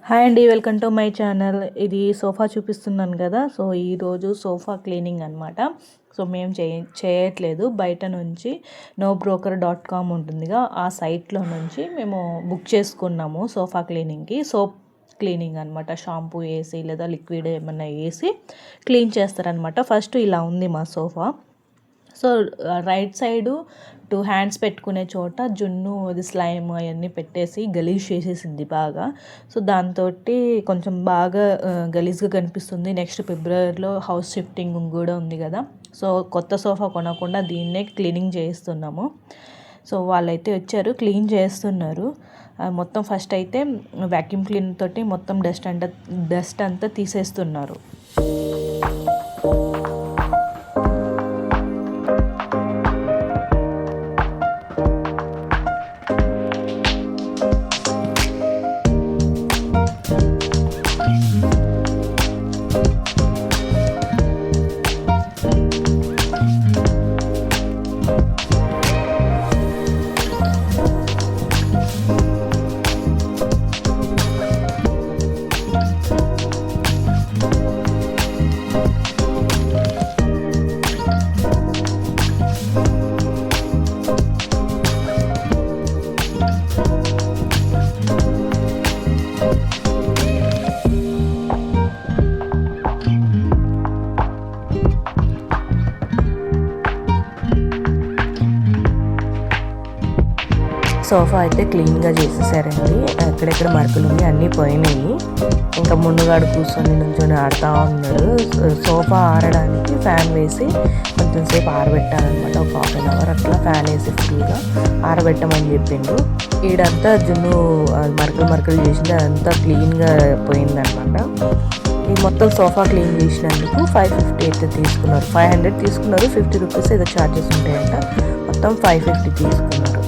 Hi అండి, welcome to my channel. ఇది sofa చూపిస్తున్నాను కదా. సో ఈరోజు సోఫా క్లీనింగ్ అనమాట. సో మేము చేయట్లేదు, బయట నుంచి nobroker.com ఉంటుందిగా, ఆ సైట్లో నుంచి మేము బుక్ చేసుకున్నాము సోఫా క్లీనింగ్కి. సోప్ క్లీనింగ్ అనమాట. షాంపూ వేసి లేదా లిక్విడ్ ఏమన్నా వేసి క్లీన్ చేస్తారనమాట. ఫస్ట్ ఇలా ఉంది మా sofa. So right side 2 hands పెట్టుకునే చోట జున్ను అది స్లైమ్ అవన్నీ పెట్టేసి గలీజ్ చేసేసింది బాగా. సో దాంతో కొంచెం బాగా గలీజ్గా కనిపిస్తుంది. నెక్స్ట్ ఫిబ్రవరిలో హౌస్ షిఫ్టింగ్ కూడా ఉంది కదా. సో కొత్త సోఫా కొనకుండా దీన్నే క్లీనింగ్ చేస్తున్నాము. సో వాళ్ళైతే వచ్చారు, క్లీన్ చేస్తున్నారు. మొత్తం ఫస్ట్ అయితే వ్యాక్యూమ్ క్లీనర్ తోటి మొత్తం డస్ట్ అంతా తీసేస్తున్నారు. సోఫా అయితే క్లీన్గా చేసేసారండి. ఎక్కడెక్కడ మరకలు ఉన్నాయి అన్నీ పోయినాయి. ఇంకా మున్నుగాడు కూర్చొని నుంచొని ఆడుతూ ఉన్నాడు. సోఫా ఆరడానికి ఫ్యాన్ వేసి కొంచెం సేపు ఆరబెట్టాలన్నమాట. ఒక ½ అవర్ అట్లా ఫ్యాన్ వేసి ఫుల్గా ఆరబెట్టమని చెప్పిండు. ఈడంతా జున్ను మరకలు చేసింది, అదంతా క్లీన్గా పోయిందనమాట. ఈ మొత్తం సోఫా క్లీన్ చేసినందుకు 550 అయితే తీసుకున్నారు. 500 తీసుకున్నారు, 50 రూపీస్ ఏదో ఛార్జెస్ ఉంటాయంట. మొత్తం 550 తీసుకున్నారు.